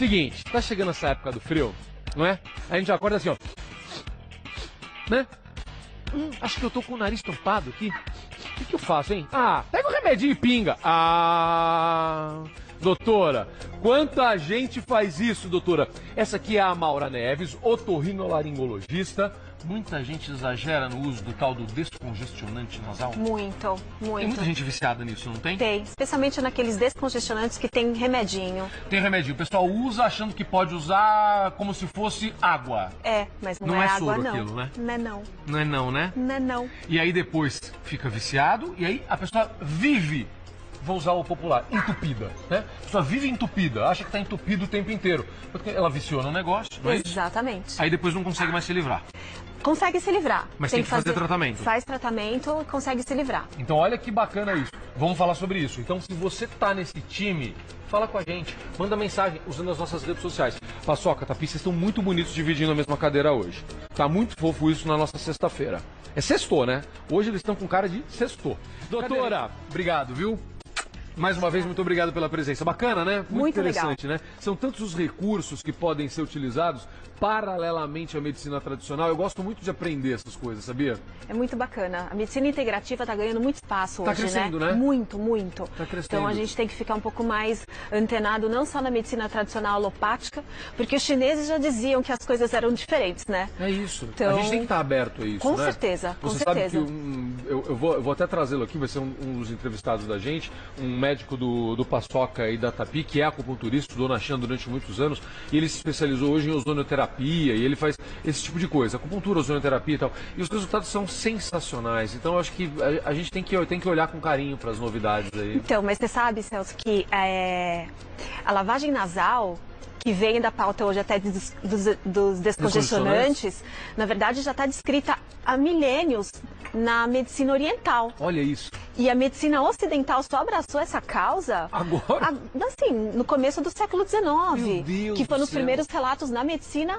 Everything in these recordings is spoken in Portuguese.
Seguinte, tá chegando essa época do frio, não é? A gente acorda assim, ó. Né? Acho que eu tô com o nariz tampado aqui. O que eu faço, hein? Ah, pega o remedinho e pinga. Ah, doutora, quanta gente faz isso, doutora? Essa aqui é a Maura Neves, otorrinolaringologista. Muita gente exagera no uso do tal do descongestionante nasal. Muito, muito. Tem muita gente viciada nisso, não tem? Tem, especialmente naqueles descongestionantes que tem remedinho. Tem remedinho. O pessoal usa achando que pode usar como se fosse água. É, mas não é água, soro não. aquilo, né? Não é não. Não é não, né? Não é não. E aí depois fica viciado e aí a pessoa vive, vou usar o popular, entupida, né? A pessoa vive entupida, acha que está entupido o tempo inteiro. Porque ela viciou no negócio, não é isso? Exatamente. Aí depois não consegue mais se livrar. Consegue se livrar. Mas tem que fazer tratamento. Faz tratamento e consegue se livrar. Então olha que bacana isso. Vamos falar sobre isso. Então se você tá nesse time, fala com a gente. Manda mensagem usando as nossas redes sociais. Paçoca, Tapi, vocês estão muito bonitos dividindo a mesma cadeira hoje. Tá muito fofo isso na nossa sexta-feira. É sextou, né? Hoje eles estão com cara de sextou. Doutora, obrigado, viu? Mais uma vez, muito obrigado pela presença. Bacana, né? Muito interessante, legal, né? São tantos os recursos que podem ser utilizados paralelamente à medicina tradicional. Eu gosto muito de aprender essas coisas, sabia? É muito bacana. A medicina integrativa está ganhando muito espaço hoje, crescendo, né? Muito, muito. Tá crescendo. Então a gente tem que ficar um pouco mais antenado, não só na medicina tradicional alopática, porque os chineses já diziam que as coisas eram diferentes, né? É isso. Então, a gente tem que estar aberto a isso, com né? certeza, com Você certeza. sabe que eu vou até trazê-lo aqui, vai ser um dos entrevistados da gente, um médico do Paçoca e da Tapi, que é acupunturista, estudou na Shan durante muitos anos, e ele se especializou hoje em ozonioterapia, e ele faz esse tipo de coisa, acupuntura, ozonioterapia e tal. E os resultados são sensacionais. Então eu acho que a gente tem que olhar com carinho para as novidades aí. Então, mas você sabe, Celso, que a lavagem nasal, que vem da pauta hoje até dos descongestionantes, na verdade já está descrita há milênios na medicina oriental. Olha isso. E a medicina ocidental só abraçou essa causa agora? Assim, no começo do século XIX, Meu Deus que foram do os céu. primeiros relatos na medicina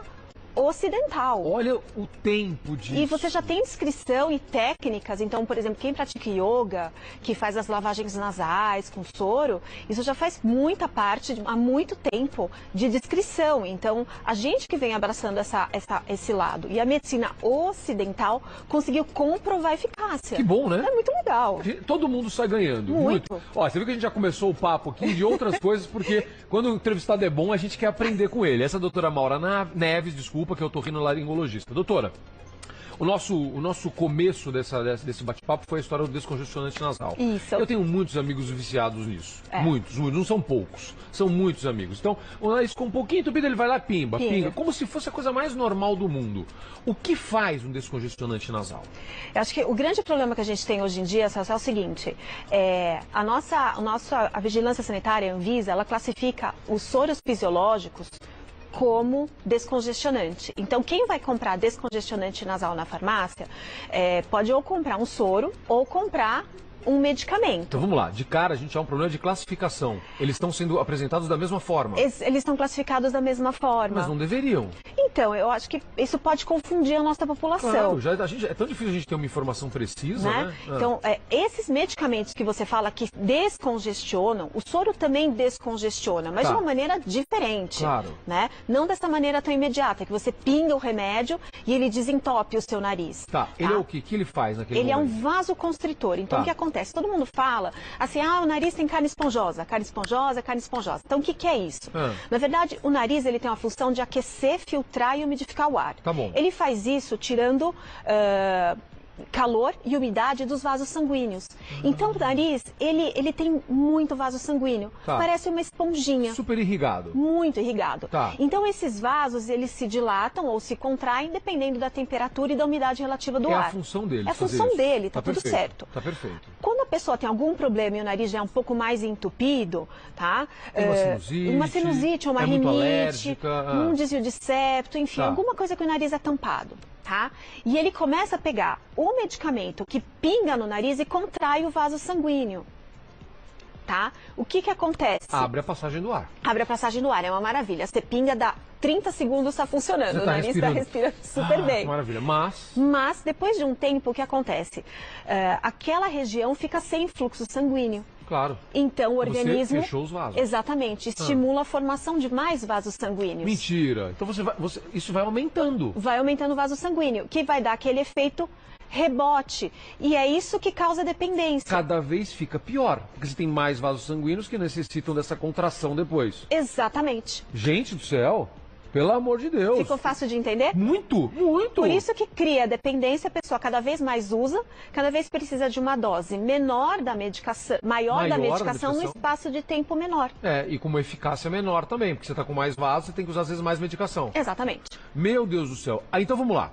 ocidental. Olha o tempo disso. E você já tem descrição e técnicas, então, por exemplo, quem pratica yoga, que faz as lavagens nasais com soro, isso já faz muita parte, há muito tempo, de descrição. Então, a gente que vem abraçando esse lado. E a medicina ocidental conseguiu comprovar a eficácia. Que bom, né? É muito legal. Todo mundo sai ganhando. Muito. Ó, você viu que a gente já começou o papo aqui de outras coisas, porque quando o entrevistado é bom, a gente quer aprender com ele. Essa é a doutora Maura Neves, desculpa, que é otorrinolaringologista. Doutora, o nosso começo desse bate-papo foi a história do descongestionante nasal. Isso. Eu tenho muitos amigos viciados nisso. Muitos, não são poucos. São muitos amigos. Então, o nariz com um pouquinho entupido, ele vai lá, pinga. Como se fosse a coisa mais normal do mundo. O que faz um descongestionante nasal? Eu acho que o grande problema que a gente tem hoje em dia, Celso, é o seguinte, a vigilância sanitária, a Anvisa, ela classifica os soros fisiológicos como descongestionante. Então, quem vai comprar descongestionante nasal na farmácia pode ou comprar um soro ou comprar um medicamento. Então vamos lá, de cara a gente há um problema de classificação. Eles estão sendo apresentados da mesma forma. Eles estão classificados da mesma forma. Mas não deveriam. Então, eu acho que isso pode confundir a nossa população. Claro, é tão difícil a gente ter uma informação precisa, né? Então, esses medicamentos que você fala que descongestionam, o soro também descongestiona, mas de uma maneira diferente. Claro. Né? Não dessa maneira tão imediata, que você pinga o remédio e ele desentope o seu nariz. Ele é o que ele faz naquele momento? Ele é um vasoconstritor. Então, o que acontece? Todo mundo fala assim, o nariz tem carne esponjosa, carne esponjosa, carne esponjosa. Então, o que é isso? Na verdade, o nariz ele tem uma função de aquecer, filtrar e umidificar o ar. Tá bom. Ele faz isso tirando calor e umidade dos vasos sanguíneos. Então, o nariz, ele tem muito vaso sanguíneo. Parece uma esponjinha. Super irrigado. Muito irrigado. Então, esses vasos, eles se dilatam ou se contraem dependendo da temperatura e da umidade relativa do ar. É a função dele. É a função dele, tá tudo perfeito. certo. Tá perfeito. Quando a pessoa tem algum problema e o nariz já é um pouco mais entupido, tá? Uma sinusite, uma muito rinite, alérgica, um desvio de septo, enfim, alguma coisa que o nariz é tampado. Tá? E ele começa a pegar o medicamento que pinga no nariz e contrai o vaso sanguíneo. Tá? O que acontece? Abre a passagem do ar. Abre a passagem do ar, é uma maravilha. Você pinga, dá 30 segundos, está funcionando. O nariz está respirando super bem. Maravilha. Mas depois de um tempo, o que acontece? Aquela região fica sem fluxo sanguíneo. Claro. Então o Você organismo... fechou os vasos. Exatamente. Estimula a formação de mais vasos sanguíneos. Mentira. Então isso vai aumentando. Vai aumentando o vaso sanguíneo, que vai dar aquele efeito rebote. E é isso que causa dependência. Cada vez fica pior, porque você tem mais vasos sanguíneos que necessitam dessa contração depois. Exatamente. Gente do céu, pelo amor de Deus. Ficou fácil de entender? Muito, muito. Por isso que cria dependência, a pessoa cada vez mais usa, cada vez precisa de uma dose menor da medicação, maior da medicação no espaço de tempo menor. E com uma eficácia menor também, porque você está com mais vasos, você tem que usar às vezes mais medicação. Exatamente. Meu Deus do céu. Então vamos lá.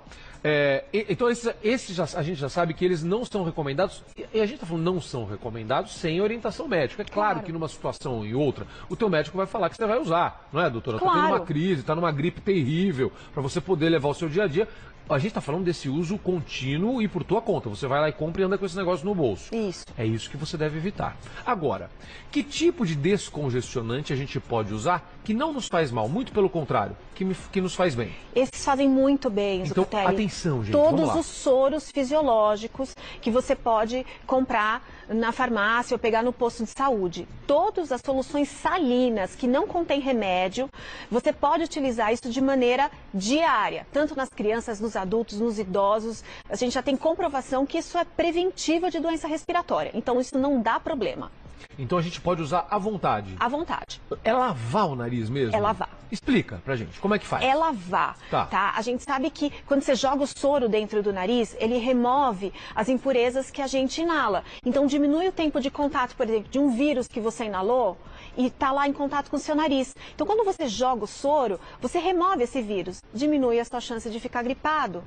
Então a gente já sabe que eles não são recomendados, e a gente está falando não são recomendados sem orientação médica. É claro que numa situação ou em outra, o teu médico vai falar que você vai usar, não é, doutora? Claro. Tá tendo uma crise, tá numa gripe terrível, para você poder levar o seu dia a dia. A gente está falando desse uso contínuo e por tua conta. Você vai lá e compra e anda com esse negócio no bolso. Isso. É isso que você deve evitar. Agora, que tipo de descongestionante a gente pode usar que não nos faz mal? Muito pelo contrário, que nos faz bem. Esses fazem muito bem, Então, Zucatelli. atenção, gente. Todos os soros fisiológicos que você pode comprar na farmácia ou pegar no posto de saúde. Todas as soluções salinas que não contêm remédio, você pode utilizar isso de maneira diária, tanto nas crianças, nos adultos, nos idosos. A gente já tem comprovação que isso é preventivo de doença respiratória. Então, isso não dá problema. Então a gente pode usar à vontade. À vontade. É lavar o nariz mesmo? É lavar. Explica pra gente, como é que faz? É lavar, tá? A gente sabe que quando você joga o soro dentro do nariz, ele remove as impurezas que a gente inala. Então diminui o tempo de contato, por exemplo, de um vírus que você inalou e está lá em contato com o seu nariz. Então quando você joga o soro, você remove esse vírus, diminui a sua chance de ficar gripado.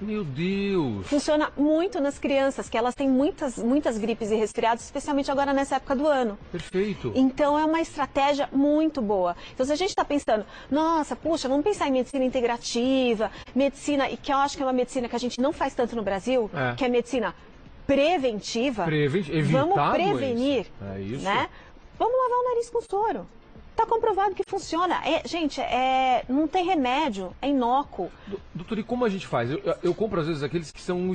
Meu Deus! Funciona muito nas crianças, que elas têm muitas gripes e resfriados, especialmente agora nessa época do ano. Perfeito. Então é uma estratégia muito boa. Então se a gente está pensando, nossa, puxa, vamos pensar em medicina integrativa, medicina, e que eu acho que é uma medicina que a gente não faz tanto no Brasil, que é medicina preventiva. Evitar vamos prevenir, é isso. né? Vamos lavar o nariz com soro. Está comprovado que funciona. Gente, não tem remédio, é inócuo. Doutor, e como a gente faz? Eu compro às vezes aqueles que são um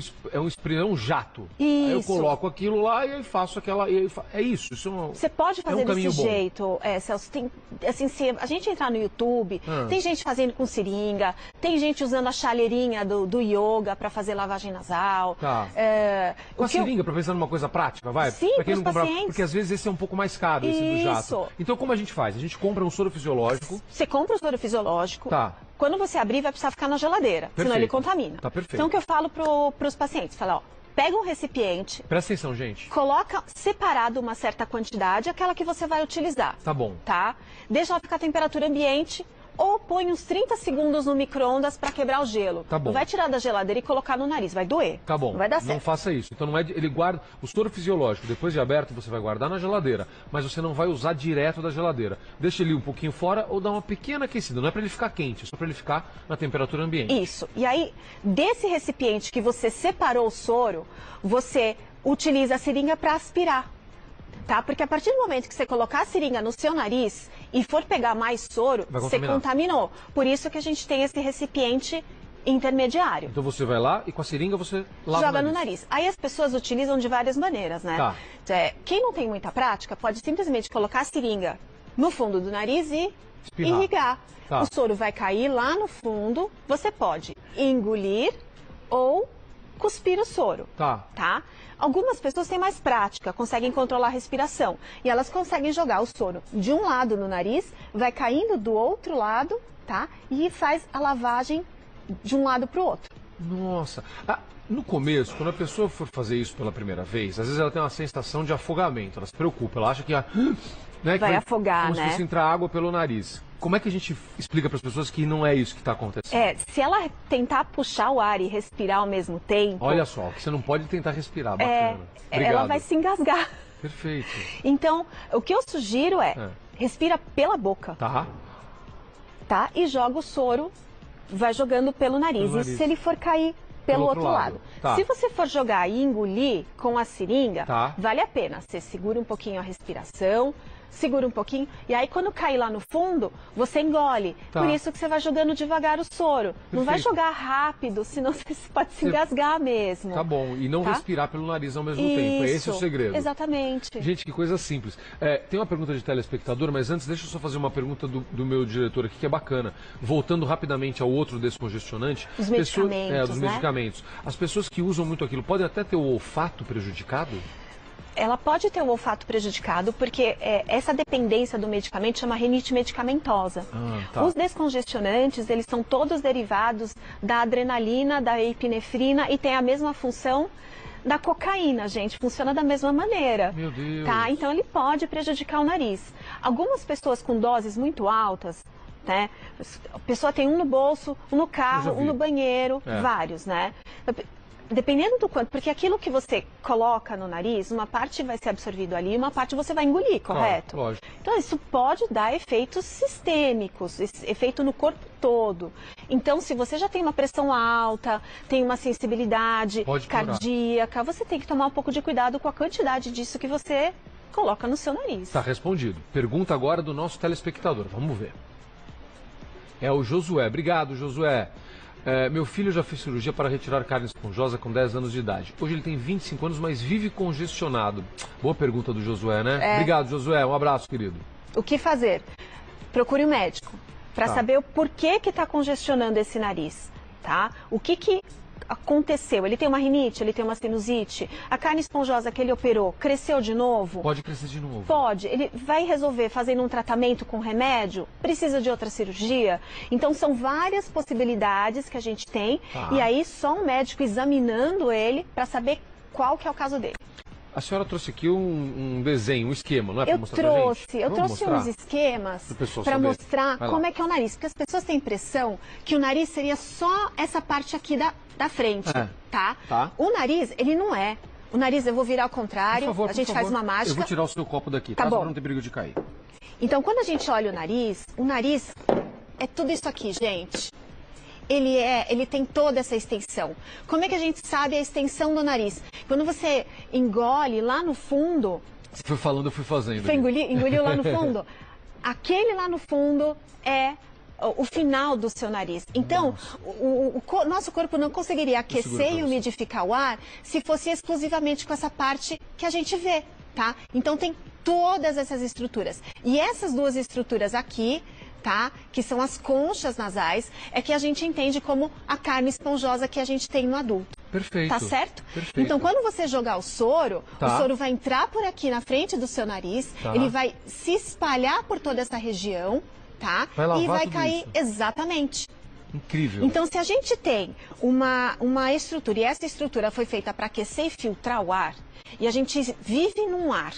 spray, um jato. Isso. Aí eu coloco aquilo lá e aí faço aquela... É isso. Você pode fazer desse jeito, Celso. Tem, assim, se a gente entrar no YouTube, tem gente fazendo com seringa, tem gente usando a chaleirinha do yoga para fazer lavagem nasal. Tá. Com a seringa, para pensar numa coisa prática, vai? Sim, para os pacientes. Porque às vezes esse é um pouco mais caro, esse do jato. Então como a gente faz? A gente compra um soro fisiológico. Você compra o soro fisiológico. Tá. Quando você abrir, vai precisar ficar na geladeira, senão ele contamina. Tá perfeito. Então o que eu falo para os pacientes? Fala, ó, pega um recipiente. Presta atenção, gente. Coloca separado uma certa quantidade, aquela que você vai utilizar. Tá bom. Tá? Deixa ela ficar a temperatura ambiente. Ou põe uns 30 segundos no micro-ondas para quebrar o gelo. Tá bom. Não vai tirar da geladeira e colocar no nariz, vai doer. Tá bom. Não vai dar certo. Não faça isso. Então não é ele guarda o soro fisiológico, depois de aberto você vai guardar na geladeira, mas você não vai usar direto da geladeira. Deixa ele um pouquinho fora ou dá uma pequena aquecida, não é para ele ficar quente, é só para ele ficar na temperatura ambiente. Isso. E aí, desse recipiente que você separou o soro, você utiliza a seringa para aspirar. Tá? Porque a partir do momento que você colocar a seringa no seu nariz e for pegar mais soro, você contaminou. Por isso que a gente tem esse recipiente intermediário. Então você vai lá e com a seringa você lava joga no nariz. Aí as pessoas utilizam de várias maneiras, né? Tá. Quem não tem muita prática pode simplesmente colocar a seringa no fundo do nariz e irrigar. Tá. O soro vai cair lá no fundo, você pode engolir ou cuspir o soro. Tá? Algumas pessoas têm mais prática, conseguem controlar a respiração. E elas conseguem jogar o soro de um lado no nariz, vai caindo do outro lado, tá? E faz a lavagem de um lado para o outro. Nossa! No começo, quando a pessoa for fazer isso pela primeira vez, às vezes ela tem uma sensação de afogamento, ela se preocupa, ela acha que vai afogar, como se fosse entrar água pelo nariz. Como é que a gente explica para as pessoas que não é isso que está acontecendo? Se ela tentar puxar o ar e respirar ao mesmo tempo... Olha só, que você não pode tentar respirar, bacana. Ela vai se engasgar. Perfeito. Então, o que eu sugiro respira pela boca. Tá? E joga o soro, vai jogando pelo nariz. E se ele for cair pelo outro lado. Tá. Se você for jogar e engolir com a seringa, vale a pena. Você segura um pouquinho a respiração, segura um pouquinho, e aí quando cair lá no fundo, você engole. Tá. Por isso que você vai jogando devagar o soro. Não vai jogar rápido, senão você pode se engasgar mesmo. Tá bom, e não Tá? respirar pelo nariz ao mesmo tempo. Esse é o segredo. Exatamente. Gente, que coisa simples. Tem uma pergunta de telespectador, mas antes deixa eu só fazer uma pergunta do meu diretor aqui, que é bacana. Voltando rapidamente ao outro descongestionante. Os medicamentos, dos né? medicamentos. As pessoas que usam muito aquilo podem até ter o olfato prejudicado? Ela pode ter o olfato prejudicado, porque essa dependência do medicamento chama rinite medicamentosa. Tá. Os descongestionantes, eles são todos derivados da adrenalina, da epinefrina e tem a mesma função da cocaína, gente. Funciona da mesma maneira. Meu Deus. Tá? Então ele pode prejudicar o nariz. Algumas pessoas com doses muito altas, né? A pessoa tem um no bolso, um no carro, um no banheiro, vários, né? Dependendo do quanto, porque aquilo que você coloca no nariz, uma parte vai ser absorvido ali, uma parte você vai engolir, correto? Lógico. Então isso pode dar efeitos sistêmicos, efeito no corpo todo. Então se você já tem uma pressão alta, tem uma sensibilidade cardíaca, você tem que tomar um pouco de cuidado com a quantidade disso que você coloca no seu nariz. Tá respondido. Pergunta agora do nosso telespectador, vamos ver. É o Josué. Obrigado, Josué. Meu filho já fez cirurgia para retirar carne esponjosa com 10 anos de idade. Hoje ele tem 25 anos, mas vive congestionado. Boa pergunta do Josué, né? Obrigado, Josué. Um abraço, querido. O que fazer? Procure um médico para saber o porquê que está congestionando esse nariz, tá? O que aconteceu? Ele tem uma rinite, ele tem uma sinusite? A carne esponjosa que ele operou cresceu de novo? Pode crescer de novo. Pode. Ele vai resolver fazendo um tratamento com remédio? Precisa de outra cirurgia? Então são várias possibilidades que a gente tem e aí só um médico examinando ele para saber qual que é o caso dele. A senhora trouxe aqui um desenho, um esquema, não é para mostrar pra gente? Eu trouxe uns esquemas para mostrar como é que é o nariz. Porque as pessoas têm a impressão que o nariz seria só essa parte aqui da frente, tá? O nariz, ele não é. O nariz, eu vou virar ao contrário, a gente faz uma mágica. Eu vou tirar o seu copo daqui, tá? Bom. Pra não ter perigo de cair. Então, quando a gente olha o nariz é tudo isso aqui, gente. Ele tem toda essa extensão. Como é que a gente sabe a extensão do nariz? Quando você engole lá no fundo... Você foi falando, eu fui fazendo. Você engoliu lá no fundo? Aquele lá no fundo é o final do seu nariz. Então, o nosso corpo não conseguiria aquecer e umidificar o ar se fosse exclusivamente com essa parte que a gente vê, tá? Então, tem todas essas estruturas. E essas duas estruturas aqui... Tá? Que são as conchas nasais, é que a gente entende como a carne esponjosa que a gente tem no adulto. Perfeito. Tá certo? Perfeito. Então, quando você jogar o soro vai entrar por aqui na frente do seu nariz, ele vai se espalhar por toda essa região, tá? E vai cair isso. Exatamente. Incrível. Então, se a gente tem uma estrutura, e essa estrutura foi feita para aquecer e filtrar o ar, e a gente vive num ar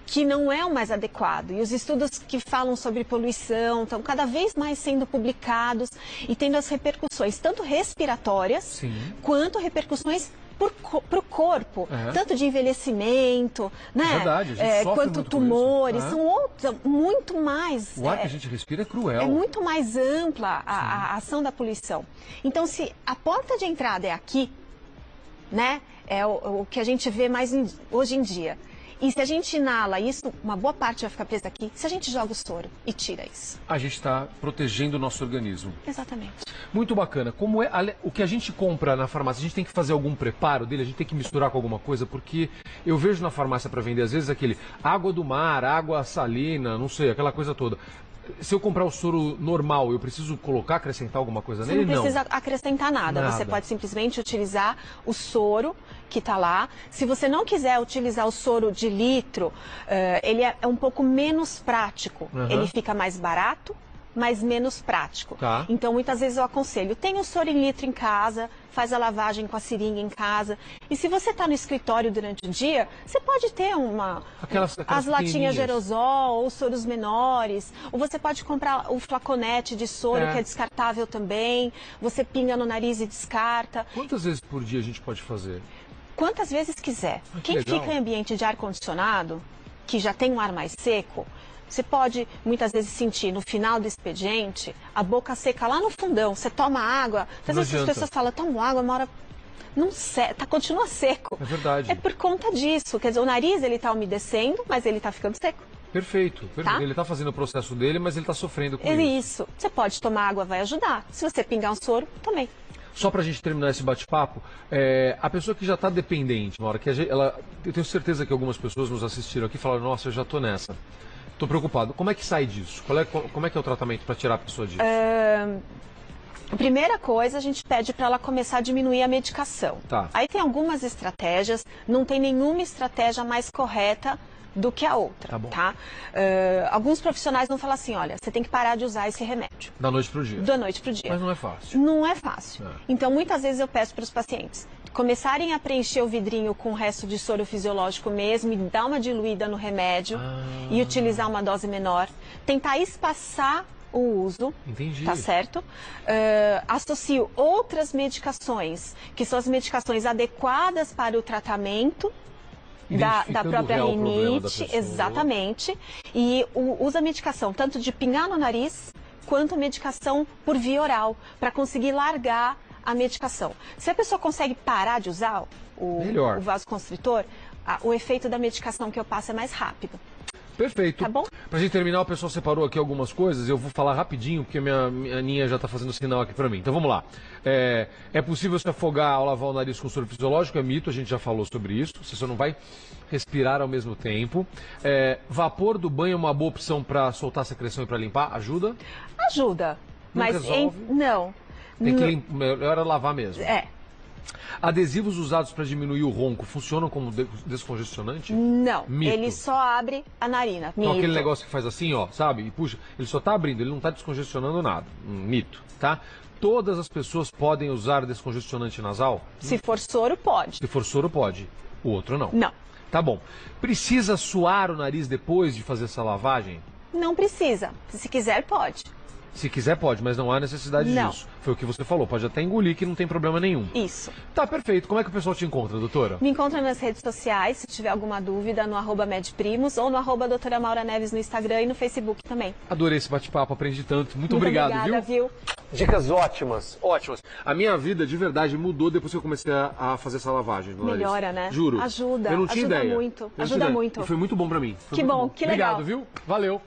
que não é o mais adequado. E os estudos que falam sobre poluição estão cada vez mais sendo publicados e tendo as repercussões, tanto respiratórias, quanto repercussões para o corpo, tanto de envelhecimento, né? É verdade, a gente sofre quanto muito tumores, são outros, muito mais. O ar que a gente respira é cruel. É muito mais ampla a ação da poluição. Então, se a porta de entrada é aqui, né? É o que a gente vê mais hoje em dia. E se a gente inala isso, uma boa parte vai ficar presa aqui. Se a gente joga o soro e tira isso, a gente está protegendo o nosso organismo. Exatamente. Muito bacana. Como é o que a gente compra na farmácia, a gente tem que fazer algum preparo dele? A gente tem que misturar com alguma coisa? Porque eu vejo na farmácia para vender, às vezes, aquele água do mar, água salina, não sei, aquela coisa toda. Se eu comprar o soro normal, eu preciso acrescentar alguma coisa nele? Você não precisa acrescentar nada. Você pode simplesmente utilizar o soro que está lá. Se você não quiser utilizar o soro de litro, ele é um pouco menos prático. Ele fica mais barato, mas menos prático. Então, muitas vezes eu aconselho, tenha o soro em litro em casa, faz a lavagem com a seringa em casa. E se você está no escritório durante o dia, você pode ter as latinhas de aerosol, ou soros menores, ou você pode comprar o flaconete de soro, que é descartável também. Você pinga no nariz e descarta. Quantas vezes por dia a gente pode fazer? Quantas vezes quiser. Quem fica em ambiente de ar-condicionado, que já tem um ar mais seco, você pode, muitas vezes, sentir no final do expediente a boca seca lá no fundão. Você toma água, às vezes as pessoas falam, tomo água, uma hora não continua seco. É verdade. É por conta disso. Quer dizer, o nariz ele está umedecendo, mas ele está ficando seco. Perfeito, perfeito. Tá? Ele está fazendo o processo dele, mas ele está sofrendo com Isso. Você pode tomar água, vai ajudar. Se você pingar um soro, também. Só para a gente terminar esse bate-papo, a pessoa que já está dependente, na hora que eu tenho certeza que algumas pessoas nos assistiram aqui e falaram, nossa, eu já estou nessa. Estou preocupado. Como é que sai disso? Como é que é o tratamento para tirar a pessoa disso? A primeira coisa, a gente pede para ela começar a diminuir a medicação. Tá. Aí tem algumas estratégias, não tem nenhuma estratégia mais correta do que a outra, Tá bom. tá? Alguns profissionais vão falar assim, olha, você tem que parar de usar esse remédio. Da noite pro dia. Da noite pro dia. Mas não é fácil. Não é fácil. É. Então, muitas vezes eu peço para os pacientes começarem a preencher o vidrinho com o resto de soro fisiológico mesmo e dar uma diluída no remédio e utilizar uma dose menor. Tentar espaçar o uso, Entendi. tá certo? Associo outras medicações, que são as medicações adequadas para o tratamento da Identificando própria o real problema da rinite, pessoa. exatamente, e usa medicação tanto de pingar no nariz, quanto medicação por via oral, para conseguir largar a medicação. Se a pessoa consegue parar de usar o vasoconstritor, o efeito da medicação que eu passo é mais rápido. Perfeito. Tá bom? Pra gente terminar, o pessoal separou aqui algumas coisas, eu vou falar rapidinho, porque minha Aninha já tá fazendo sinal aqui pra mim. Então vamos lá. É possível se afogar ao lavar o nariz com soro fisiológico? É mito, a gente já falou sobre isso. Você só não vai respirar ao mesmo tempo. Vapor do banho é uma boa opção pra soltar a secreção e pra limpar? Ajuda? Ajuda. Não Mas resolve? não. Tem que melhor é lavar mesmo. É. Adesivos usados para diminuir o ronco funcionam como descongestionante? Não. Mito. Ele só abre a narina. Então, Mito. aquele negócio que faz assim, ó, sabe? E puxa, ele só tá abrindo, ele não tá descongestionando nada. Mito, tá? Todas as pessoas podem usar descongestionante nasal? Se for soro, pode. Se for soro, pode. O outro não. Não. Tá bom. Precisa suar o nariz depois de fazer essa lavagem? Não precisa. Se quiser, pode. Se quiser, pode, mas não há necessidade Não. disso. Foi o que você falou, pode até engolir que não tem problema nenhum. Isso. Tá, perfeito. Como é que o pessoal te encontra, doutora? Me encontra nas redes sociais, se tiver alguma dúvida, no @medprimos ou no @doutora Maura Neves no Instagram e no Facebook também. Adorei esse bate-papo, aprendi tanto. Muito Obrigada, obrigado, viu? Dicas ótimas, ótimas. A minha vida, de verdade, mudou depois que eu comecei a fazer essa lavagem no nariz. Melhora, né? Juro. Ajuda, Eu não tinha ajuda ideia. muito, Eu não tinha ajuda ideia. muito. E foi muito bom pra mim. Foi Que muito bom, que Obrigado, legal. viu? Valeu.